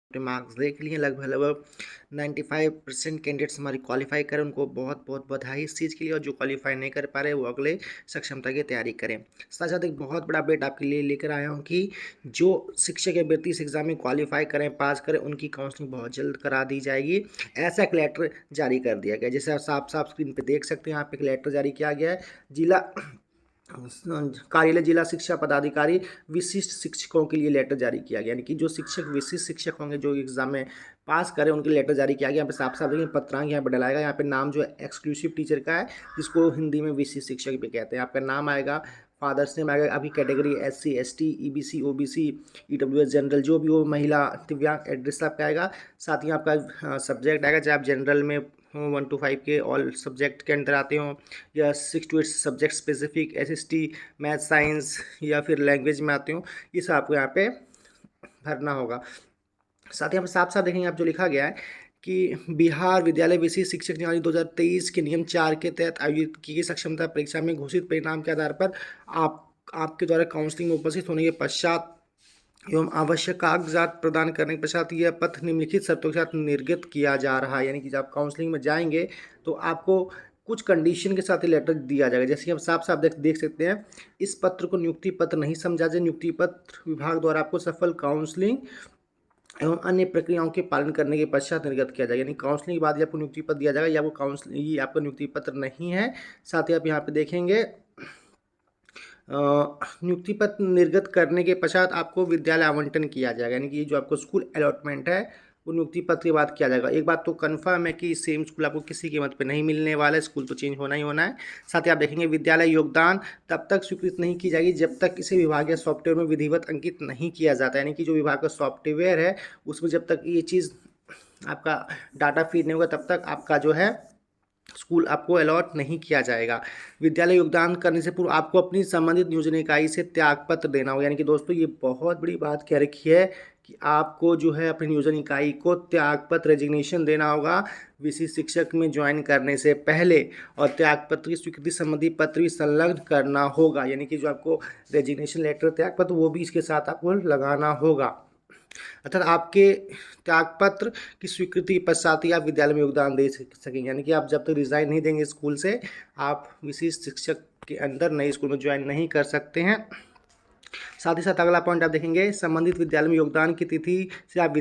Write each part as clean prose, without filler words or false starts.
अपने मार्क्स देख लिए लगभग लगभग 95% कैंडिडेट्स हमारी क्वालिफाई करें, उनको बहुत बहुत बधाई इस चीज़ के लिए। और जो क्वालिफाई नहीं कर पा रहे वो अगले सक्षमता की तैयारी करें। साथ साथ एक बहुत बड़ा अपडेट आपके लिए लेकर आया हूँ कि जो शिक्षक अभ्यर्थी इस एग्ज़ाम में क्वालिफाई करें, पास करें, उनकी काउंसलिंग बहुत जल्द करा दी जाएगी। ऐसा एक लेटर जारी कर दिया गया, जैसे आप साफ साफ स्क्रीन पर देख सकते हैं। यहाँ पे एक लेटर जारी किया गया है। जिला कार्यालय जिला शिक्षा पदाधिकारी विशिष्ट शिक्षकों के लिए लेटर जारी किया गया, यानी कि जो शिक्षक विशिष्ट शिक्षक होंगे जो एग्जाम में पास करें उनके लेटर जारी किया गया। यहाँ पे साफ साफ देखिए पत्रांक यहाँ पे डलाएगा। यहाँ पे नाम जो है एक्सक्लूसिव टीचर का है, जिसको हिंदी में विशिष्ट शिक्षक भी कहते हैं। आपका नाम आएगा, फादर्स नेम आएगा, अभी category SC ST EBC OBC EWS general जो भी हो, महिला, दिव्यांग, एड्रेस आपका आएगा। साथ ही आपका सब्जेक्ट आएगा, चाहे आप जनरल में 1 to 5 के ऑल सब्जेक्ट के अंदर आते हो, या 6 to 8 subject specific SST math science या फिर लैंग्वेज में आते हो, ये सब आपको यहाँ पे भरना होगा। साथ ही यहाँ पे साफ साफ देखेंगे आप जो लिखा गया है कि बिहार विद्यालय विशिष्ट शिक्षक नियामक 2023 के नियम 4 के तहत आयोजित की गई सक्षमता परीक्षा में घोषित परिणाम के आधार पर आपके द्वारा काउंसलिंग में उपस्थित होने के पश्चात एवं आवश्यक कागजात प्रदान करने के पश्चात यह पत्र निम्नलिखित शर्तों के साथ निर्गत किया जा रहा है। यानी कि जब आप काउंसलिंग में जाएंगे तो आपको कुछ कंडीशन के साथ ही लेटर दिया जाएगा, जैसे कि हम साफ साफ देख सकते हैं। इस पत्र को नियुक्ति पत्र नहीं समझा जाए। नियुक्ति पत्र विभाग द्वारा आपको सफल काउंसलिंग एवं अन्य प्रक्रियाओं के पालन करने के पश्चात निर्गत किया जाएगा। यानी काउंसलिंग के बाद ही आपको नियुक्ति पत्र दिया जाएगा, या आपको काउंसलिंग ये आपका नियुक्ति पत्र नहीं है। साथ ही आप यहाँ पे देखेंगे नियुक्ति पत्र निर्गत करने के पश्चात आपको विद्यालय आवंटन किया जाएगा, यानी कि जो आपको स्कूल अलॉटमेंट है वो नियुक्ति पत्र के बाद किया जाएगा। एक बात तो कन्फर्म है कि सेम स्कूल आपको किसी कीमत पे नहीं मिलने वाला है, स्कूल तो चेंज होना ही होना है। साथ ही आप देखेंगे विद्यालय योगदान तब तक स्वीकृत नहीं की जाएगी जब तक इसे विभागीय सॉफ्टवेयर में विधिवत अंकित नहीं किया जाता, यानी कि जो विभाग का सॉफ्टवेयर है उसमें जब तक ये चीज़ आपका डाटा फीड नहीं होगा तब तक आपका जो है स्कूल आपको अलॉट नहीं किया जाएगा। विद्यालय योगदान करने से पूर्व आपको अपनी संबंधित नियोजन इकाई से त्यागपत्र देना होगा, यानी कि दोस्तों ये बहुत बड़ी बात कह रखी है कि आपको जो है अपनी नियोजन इकाई को त्यागपत्र रेजिग्नेशन देना होगा विशिष्ट शिक्षक में ज्वाइन करने से पहले, और त्यागपत्र की स्वीकृति संबंधी पत्र भी संलग्न करना होगा, यानी कि जो आपको रेजिग्नेशन लेटर त्यागपत्र वो भी इसके साथ आपको लगाना होगा। अर्थात आपके त्यागपत्र की स्वीकृति पश्चात ही आप विद्यालय में योगदान दे सकेंगे, यानी कि आप जब तक रिजाइन नहीं देंगे स्कूल से आप विशिष्ट शिक्षक के अंदर नए स्कूल में ज्वाइन नहीं कर सकते हैं। साथ ही साथ अगला पॉइंट आप देखेंगे, संबंधित विद्यालय में योगदान की तिथि से आप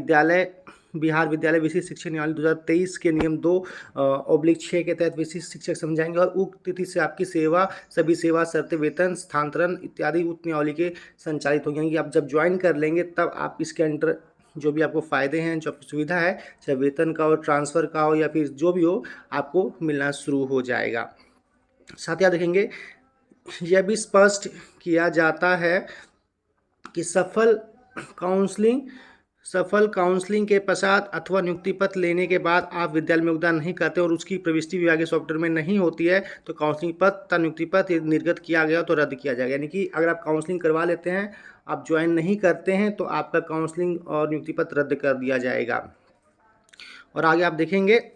बिहार विद्यालय विशिष्ट शिक्षक नियमावली 2023 के नियम 2/6 के तहत विशिष्ट शिक्षक समझाएंगे, और उक्त तिथि से आपकी सभी सेवा शर्तें, वेतन, स्थानांतरण इत्यादि उक्त नियमावली के संचालित होंगे। यानी कि आप जब ज्वाइन कर लेंगे तब आप इसके अंडर जो भी आपको फ़ायदे हैं, जो आपकी सुविधा है, चाहे वेतन का हो, ट्रांसफ़र का हो, या फिर जो भी हो, आपको मिलना शुरू हो जाएगा। साथ ही आप देखेंगे यह भी स्पष्ट किया जाता है कि सफल काउंसलिंग के पश्चात अथवा नियुक्ति पत्र लेने के बाद आप विद्यालय में योगदान नहीं करते और उसकी प्रविष्टि विभागीय सॉफ्टवेयर में नहीं होती है तो काउंसलिंग पत्र तथा नियुक्ति पत्र निर्गत किया गया तो रद्द किया जाएगा। यानी कि अगर आप काउंसलिंग करवा लेते हैं, आप ज्वाइन नहीं करते हैं, तो आपका काउंसलिंग और नियुक्ति पत्र रद्द कर दिया जाएगा। और आगे आप देखेंगे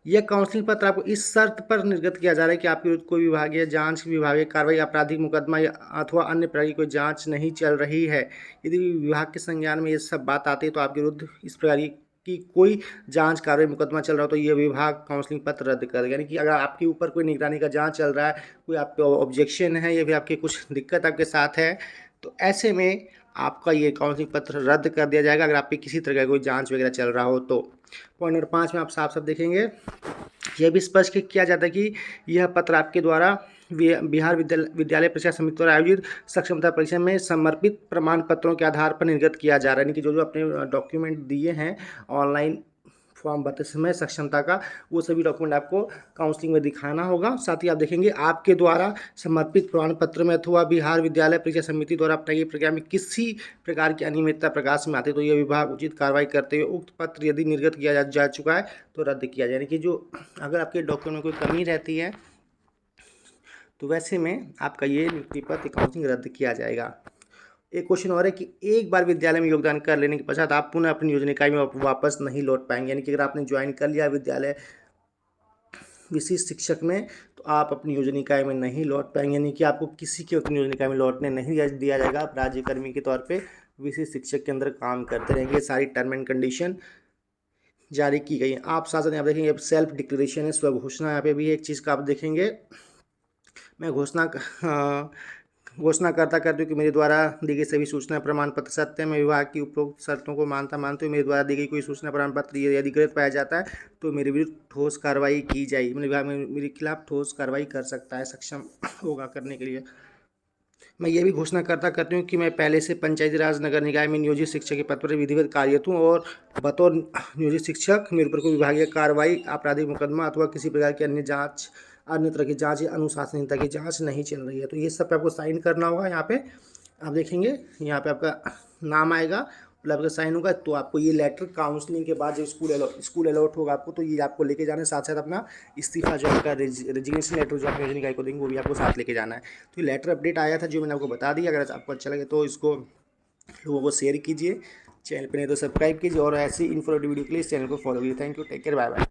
यह काउंसलिंग पत्र आपको इस शर्त पर निर्गत किया जा रहा है कि आपके विरुद्ध कोई विभागीय जांच, विभागीय कार्रवाई, आपराधिक मुकदमा या अथवा अन्य प्रकार की कोई जांच नहीं चल रही है। यदि विभाग के संज्ञान में ये सब बात आती है तो आपके विरुद्ध इस प्रकार की कोई जांच, कार्रवाई, मुकदमा चल रहा हो तो ये विभाग काउंसलिंग पत्र रद्द कर देगा। यानी कि अगर आपके ऊपर कोई निगरानी का जांच चल रहा है, कोई आप पे ऑब्जेक्शन है या फिर आपकी कुछ दिक्कत आपके साथ है, तो ऐसे में आपका ये काउंसलिंग पत्र रद्द कर दिया जाएगा अगर आप पे किसी तरह का कोई जांच वगैरह चल रहा हो तो। पॉइंट नंबर 5 में आप साफ साफ देखेंगे यह भी स्पष्ट किया जाता है कि यह पत्र आपके द्वारा बिहार विद्यालय परीक्षा समिति द्वारा आयोजित सक्षमता परीक्षा में समर्पित प्रमाण पत्रों के आधार पर निर्गत किया जा रहा है, यानी कि जो अपने डॉक्यूमेंट दिए हैं ऑनलाइन फॉर्म भरते समय सक्षमता का, वो सभी डॉक्यूमेंट आपको काउंसलिंग में दिखाना होगा। साथ ही आप देखेंगे आपके द्वारा समर्पित प्रमाण पत्र में अथवा बिहार विद्यालय परीक्षा समिति द्वारा अपनाई गई प्रक्रिया में किसी प्रकार की अनियमितता प्रकाश में आती है तो यह विभाग उचित कार्रवाई करते हुए उक्त पत्र यदि निर्गत किया जा चुका है तो रद्द किया जाए। यानी कि जो अगर आपके डॉक्यूमेंट में कोई कमी रहती है तो वैसे में आपका ये नियुक्ति पत्र काउंसलिंग रद्द किया जाएगा। एक क्वेश्चन और है कि एक बार विद्यालय में योगदान कर लेने के पश्चात आप पुनः अपनी योजना इकाई में वापस नहीं लौट पाएंगे। यानी कि अगर आपने ज्वाइन कर लिया विद्यालय विशिष्ट शिक्षक में तो आप अपनी योजना इकाई में नहीं लौट पाएंगे, यानी कि आपको किसी की अपनी योजना इकाई में लौटने नहीं दिया जाएगा। आप राज्यकर्मी के तौर पे विशिष्ट शिक्षक के अंदर काम करते रहेंगे। सारी टर्म एंड कंडीशन जारी की गई है। आप साथ साथ यहाँ पर देखेंगे सेल्फ डिक्लेरेशन है, स्व घोषणा, यहाँ पे भी एक चीज़ का आप देखेंगे। मैं घोषणा करता हूँ कि मेरे द्वारा दी गई सभी सूचना प्रमाण पत्र सत्य है। मैं विभाग की उपरोक्त शर्तों को मानते हुए मेरे द्वारा दी गई कोई सूचना प्रमाण पत्र यदि गलत पाया जाता है तो मेरे विरुद्ध ठोस कार्रवाई की जाएगी। मेरे विभाग में मेरे खिलाफ ठोस कार्रवाई कर सकता है, सक्षम होगा करने के लिए। मैं ये भी घोषणा करती हूँ कि मैं पहले से पंचायती राज नगर निकाय में नियोजित शिक्षक के पद पर विधिवत कार्यरत हूँ और बतौर नियोजित शिक्षक मेरे ऊपर कोई विभागीय कार्रवाई, आपराधिक मुकदमा अथवा किसी प्रकार की अन्य तरह की जांच या अनुशासनहीनता की जांच नहीं चल रही है। तो ये सब पे आपको साइन करना होगा। यहाँ पे आप देखेंगे, यहाँ पे आपका नाम आएगा, मतलब आपका साइन होगा। तो आपको ये लेटर काउंसलिंग के बाद जब स्कूल अलॉट होगा आपको, तो ये आपको लेके जाना है। साथ साथ अपना इस्तीफा जो आपका रेजिग्नेशन लेटर जो आप नियोजन इकाई को देंगे वो भी आपको साथ लेके जाना है। तो ये लेटर अपडेट आया था जो मैंने आपको बता दिया। अगर आपको अच्छा लगे तो इसको लोगों को शेयर कीजिए, चैनल पर नहीं तो सब्सक्राइब कीजिए और ऐसी इन्फॉर्मेटिव वीडियो के लिए इस चैनल को फॉलो कीजिए। Thank you, take care, bye bye.